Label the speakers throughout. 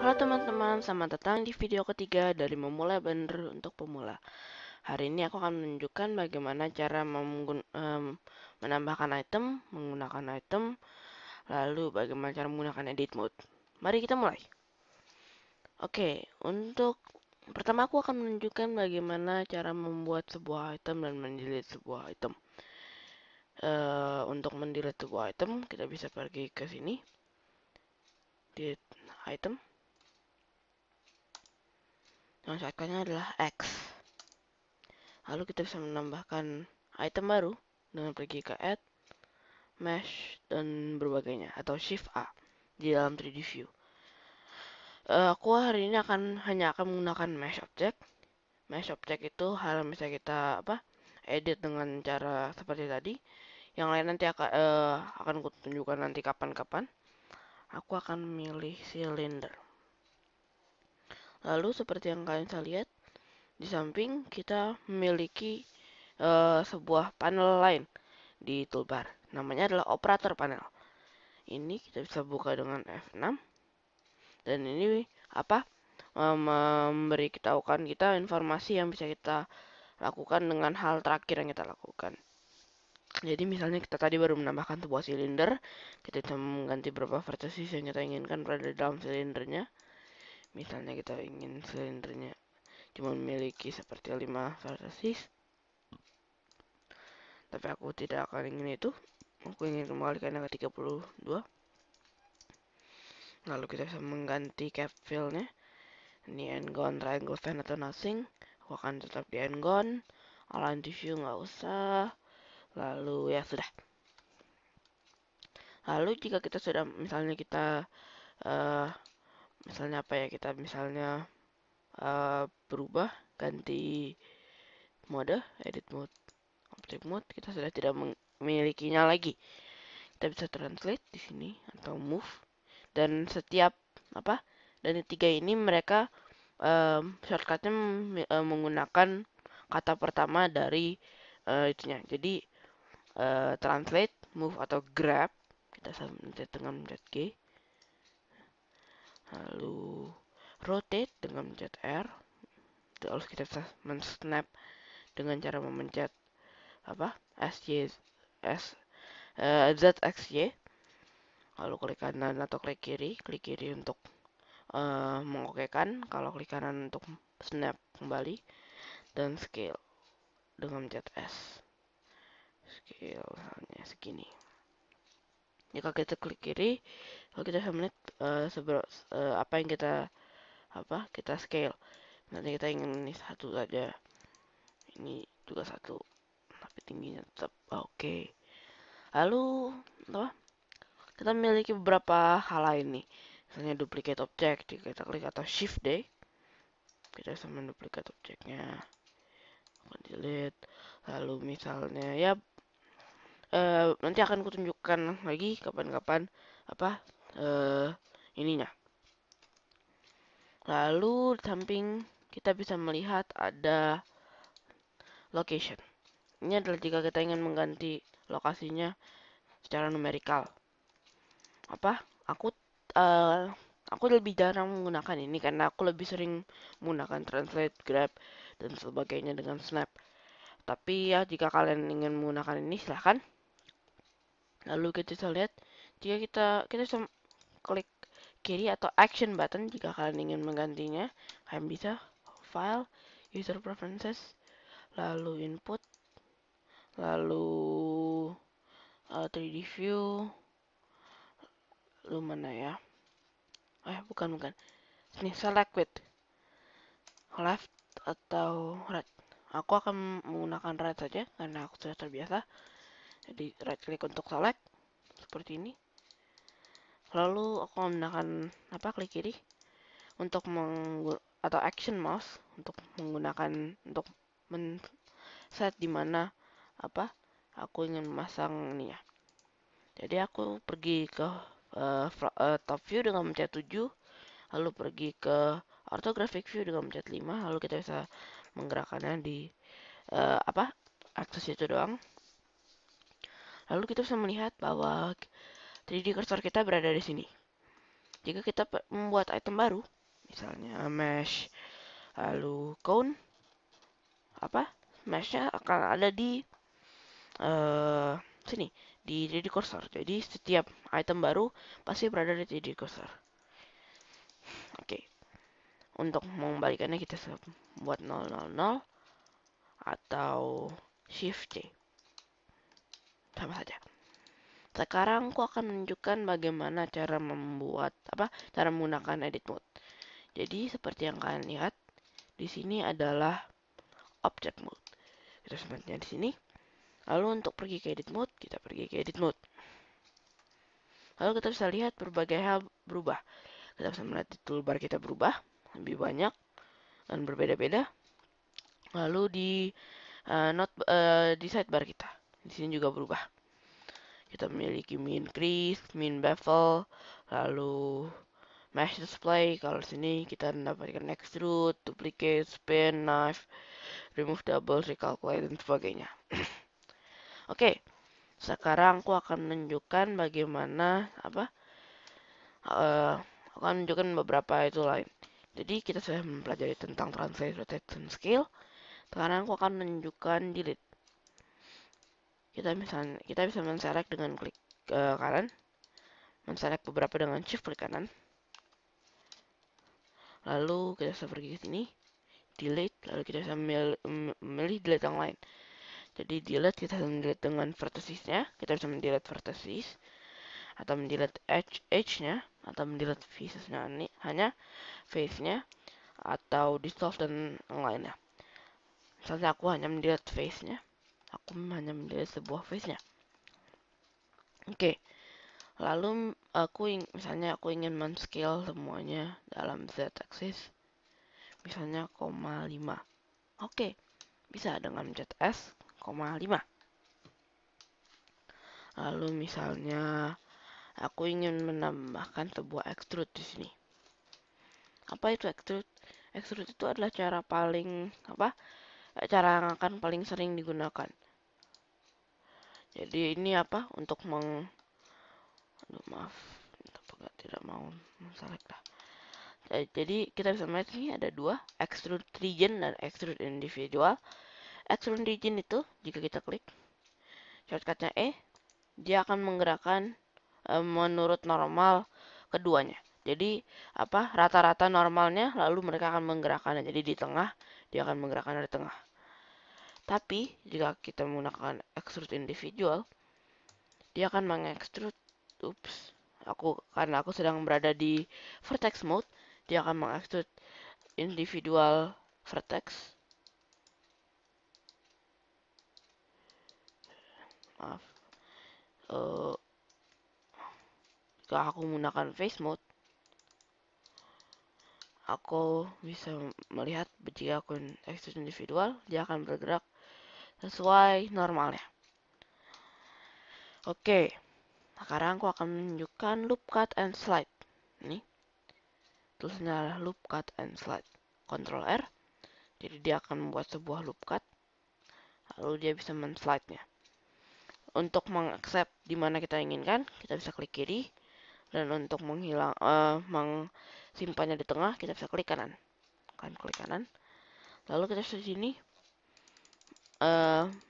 Speaker 1: Halo teman-teman, selamat datang di video ketiga dari Memulai Blender untuk Pemula. Hari ini aku akan menunjukkan bagaimana cara menambahkan item, menggunakan item, lalu bagaimana cara menggunakan edit mode. Mari kita mulai. Oke, untuk pertama aku akan menunjukkan bagaimana cara membuat sebuah item dan mendelete sebuah item. Untuk mendelete sebuah item, kita bisa pergi ke sini, delete item. Yang shortcutnya adalah X. Lalu kita bisa menambahkan item baru dengan pergi ke add, mesh, dan berbagainya, atau shift A di dalam 3D view. Aku hari ini hanya akan menggunakan mesh object. Mesh object itu hal yang bisa kita edit dengan cara seperti tadi. Yang lain nanti akan aku tunjukkan nanti kapan-kapan. Aku akan memilih cylinder. Lalu seperti yang kalian bisa lihat, di samping kita memiliki sebuah panel lain di toolbar. Namanya adalah operator panel. Ini kita bisa buka dengan F6. Dan ini memberitahukan kita informasi yang bisa kita lakukan dengan hal terakhir yang kita lakukan. Jadi misalnya kita tadi baru menambahkan sebuah silinder, kita bisa mengganti beberapa vertesis yang kita inginkan berada di dalam silindernya. Misalnya kita ingin silindernya cuma memiliki seperti 5 vertesis, tapi aku tidak akan ingin itu. Aku ingin kembalikan ke 32. Lalu kita bisa mengganti cap fill-nya. Ini end gone, triangle fan atau nothing. Aku akan tetap di end gone. Align to view nggak usah. Lalu ya sudah. Lalu jika kita sudah misalnya kita misalnya kita misalnya berubah ganti mode, edit mode, object mode, kita sudah tidak memilikinya lagi. Kita bisa translate di sini atau move, dan setiap dari tiga ini mereka shortcutnya menggunakan kata pertama dari itunya. Jadi translate, move atau grab kita mencet dengan mencet G. Lalu rotate dengan mencet R. Terus kita bisa men-snap dengan cara memencet ZXY. Lalu klik kanan atau klik kiri untuk mengokekan, kalau klik kanan untuk snap kembali, dan scale dengan mencet S. Scale misalnya segini. Jika kita klik kiri, kalau kita bisa melihat apa yang kita scale. Nanti kita ingin ini satu saja, ini juga satu, tapi tingginya tetap oke. Lalu kita memiliki beberapa hal lain nih, misalnya duplicate object. Jika kita klik atau shift D, kita bisa menduplikat objeknya, delete. Lalu misalnya ya nanti akan kutunjukkan lagi kapan-kapan ininya. Lalu di samping kita bisa melihat ada location. Ini adalah jika kita ingin mengganti lokasinya secara numerikal. Aku lebih jarang menggunakan ini karena aku lebih sering menggunakan translate, grab, dan sebagainya dengan snap. Tapi ya jika kalian ingin menggunakan ini silahkan. Lalu kita bisa lihat jika kita bisa klik kiri atau action button jika kalian ingin menggantinya. Kalian bisa file, user preferences, lalu input, lalu 3D view, lalu mana ya? Bukan. Ini select with left atau right. Aku akan menggunakan right saja karena aku sudah terbiasa. Jadi right click untuk select seperti ini. Lalu aku menggunakan klik kiri untuk atau action mouse untuk menggunakan untuk set di mana aku ingin memasang ini ya. Jadi aku pergi ke top view dengan mencet 7, lalu pergi ke orthographic view dengan mencet 5, lalu kita bisa menggerakkannya di akses itu doang. Lalu kita bisa melihat bahwa 3D cursor kita berada di sini. Jika kita membuat item baru, misalnya mesh, lalu cone, meshnya akan ada di sini, di 3D cursor. Jadi setiap item baru pasti berada di 3D cursor. Oke, untuk mengembalikannya kita buat 000 atau shift C, sama saja. Sekarang aku akan menunjukkan bagaimana cara cara menggunakan edit mode. Jadi seperti yang kalian lihat, di sini adalah object mode. Kita sebenarnya di sini. Lalu untuk pergi ke edit mode, kita pergi ke edit mode. Lalu kita bisa lihat berbagai hal berubah. Kita bisa melihat di toolbar kita berubah, lebih banyak dan berbeda-beda. Lalu di sidebar kita, di sini juga berubah. Kita memiliki min crease, min bevel, lalu mesh display. Kalau sini kita mendapatkan extrude, duplicate, spin, knife, remove double, recalculate, dan sebagainya. Oke, sekarang aku akan menunjukkan bagaimana akan menunjukkan beberapa itu lain. Jadi kita sudah mempelajari tentang translate, rotate, dan scale. Sekarang aku akan menunjukkan delete. Kita bisa men-select dengan klik kanan, men-select beberapa dengan shift klik kanan. Lalu kita bisa pergi ke sini, delete, lalu kita bisa memilih delete yang lain. Jadi delete kita bisa mendelete dengan vertices-nya, kita bisa mendelete vertices atau mendelete edge-nya atau mendelete faces-nya, hanya face-nya atau dissolve dan yang lainnya. Misalnya aku hanya mendelete face-nya, aku hanya mendelete sebuah face-nya. Oke, lalu misalnya aku ingin men-scale semuanya dalam z-axis, misalnya 0,5. Oke, bisa dengan mencet S, 0,5. Lalu misalnya aku ingin menambahkan sebuah extrude di sini. Apa itu extrude? Extrude itu adalah cara yang akan paling sering digunakan. Jadi ini untuk maaf, tidak mau men-select lah. Jadi kita bisa melihat sini ada dua, extrude region dan extrude individual. Extrude region itu jika kita klik shortcutnya E, dia akan menggerakkan menurut normal keduanya. Jadi rata-rata normalnya, lalu mereka akan menggerakkannya. Jadi di tengah dia akan menggerakkan dari tengah. Tapi jika kita menggunakan extrude individual, dia akan mengextrude. Karena aku sedang berada di vertex mode, dia akan mengextrude individual vertex. Maaf. Jika aku menggunakan face mode, aku bisa melihat jika aku extrude individual, dia akan bergerak sesuai normalnya. Oke, sekarang aku akan menunjukkan loop cut and slide. Ini tulisnya adalah loop cut and slide. Ctrl R, jadi dia akan membuat sebuah loop cut, lalu dia bisa men-slide-nya. Untuk mengaccept di mana kita inginkan, kita bisa klik kiri, dan untuk simpannya di tengah, kita bisa klik kanan. Klik kanan. Lalu kita bisa di sini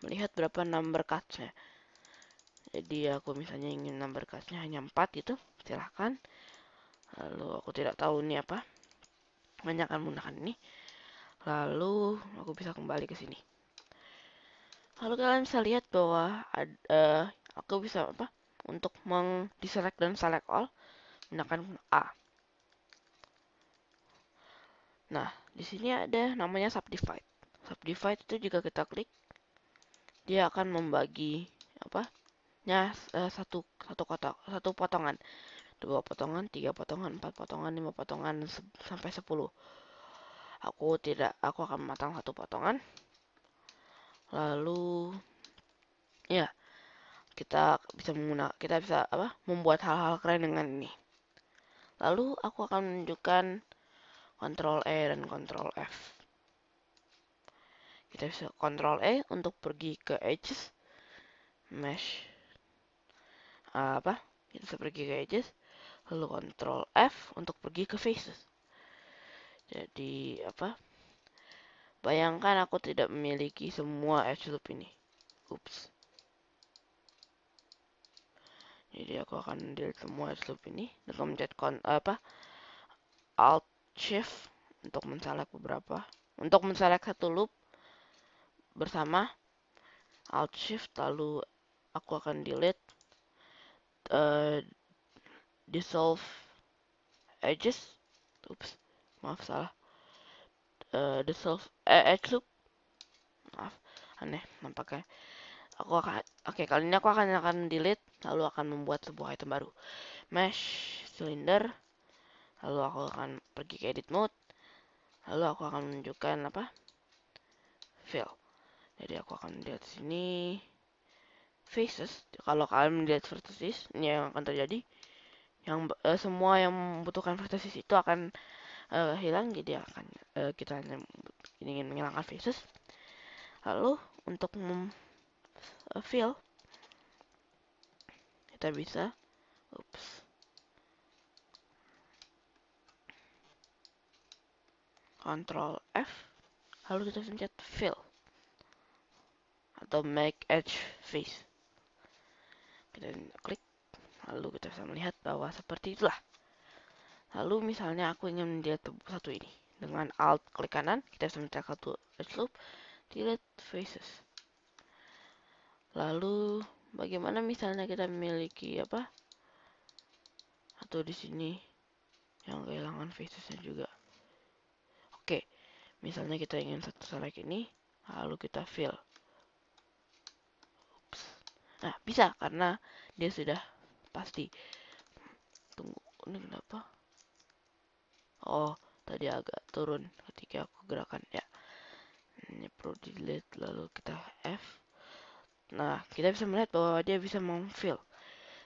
Speaker 1: melihat berapa number cuts-nya. Jadi aku misalnya ingin number cuts-nya hanya 4 gitu, silahkan. Lalu aku tidak tahu ini apa, hanya akan menggunakan ini. Lalu aku bisa kembali ke sini. Lalu kalian bisa lihat bahwa aku bisa untuk deselect dan select all menggunakan A. Nah, di sini ada namanya subdivide. Subdivide itu jika kita klik, dia akan membagi satu potongan, 2 potongan, 3 potongan, 4 potongan, 5 potongan sampai 10. Aku akan memotong satu potongan. Lalu ya, kita bisa membuat hal-hal keren dengan ini. Lalu aku akan menunjukkan Ctrl E dan Ctrl F. Kita bisa Ctrl E untuk pergi ke edges, mesh, kita bisa pergi ke edges, lalu Ctrl F untuk pergi ke faces. Jadi apa? Bayangkan aku tidak memiliki semua edge loop ini. Ups. Jadi aku akan delete semua edge loop ini dengan mencet Alt Shift untuk menselect beberapa. Untuk menselect satu loop bersama Alt Shift, lalu aku akan delete uh, dissolve edges. Ups, maaf salah. Dissolve edge loop. Maaf, aneh nampaknya. Oke, kali ini aku akan delete, lalu akan membuat sebuah item baru. Mesh cylinder. Lalu aku akan pergi ke edit mode. Lalu aku akan menunjukkan apa? Fill. Jadi aku akan lihat sini faces. Kalau kalian melihat vertices, ini yang akan terjadi. Yang semua yang membutuhkan vertices itu akan hilang. Jadi akan kita hanya ingin menghilangkan faces. Lalu untuk fill kita bisa, oops, Ctrl F, lalu kita pencet fill atau make edge face. Kita klik, lalu kita bisa melihat bahwa seperti itulah. Lalu misalnya aku ingin delete satu ini. Dengan Alt klik kanan, kita bisa mencet satu edge loop, delete faces. Lalu bagaimana misalnya kita memiliki apa? Atau di sini yang kehilangan facesnya juga. Oke, misalnya kita ingin satu select ini, lalu kita fill. Ups. Nah, bisa karena dia sudah pasti. Tunggu, ini kenapa? Oh, tadi agak turun ketika aku gerakan ya. Ini perlu delete, lalu kita F. Nah, kita bisa melihat bahwa dia bisa memfill.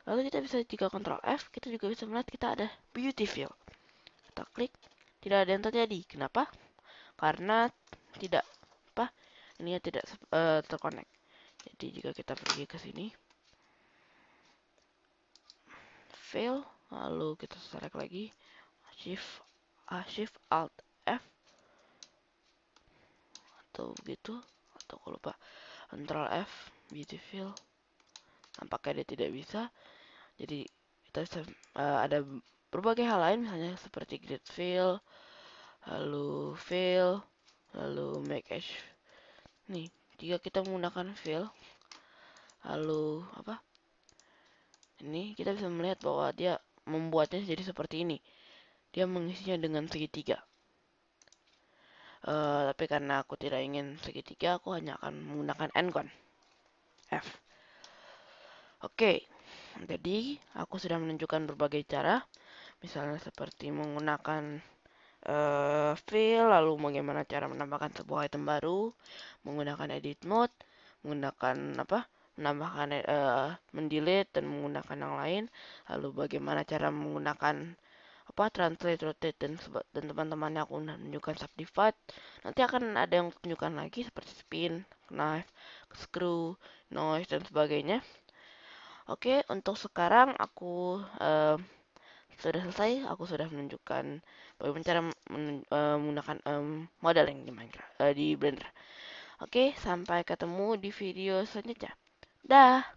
Speaker 1: Lalu kita bisa jika Ctrl F, kita juga bisa melihat kita ada beauty fill. Kita klik, tidak ada yang terjadi. Kenapa? Karena tidak apa? Ini tidak terkonek. Jadi jika kita pergi ke sini, fill, lalu kita select lagi, Shift Alt F atau begitu, atau kalau lupa Ctrl F, beauty fill. Nampaknya dia tidak bisa. Jadi kita bisa ada berbagai hal lain, misalnya seperti grid fill, lalu fill, lalu make edge. Nih, jika kita menggunakan fill, lalu apa? Ini kita bisa melihat bahwa dia membuatnya jadi seperti ini. Dia mengisinya dengan segitiga. Tapi karena aku tidak ingin segitiga, aku hanya akan menggunakan endcon F. Oke, jadi aku sudah menunjukkan berbagai cara, misalnya seperti menggunakan fill, lalu bagaimana cara menambahkan sebuah item baru, menggunakan edit mode, menggunakan apa? Menambahkan mendelete dan menggunakan yang lain, lalu bagaimana cara menggunakan apa translate, rotate dan teman-temannya aku menunjukkan subdivide. Nanti akan ada yang tunjukkan lagi seperti spin, knife, screw, noise dan sebagainya. Oke, untuk sekarang aku sudah selesai. Aku sudah menunjukkan bagaimana cara menggunakan modeling di Minecraft, di Blender. Oke, sampai ketemu di video selanjutnya. Dah.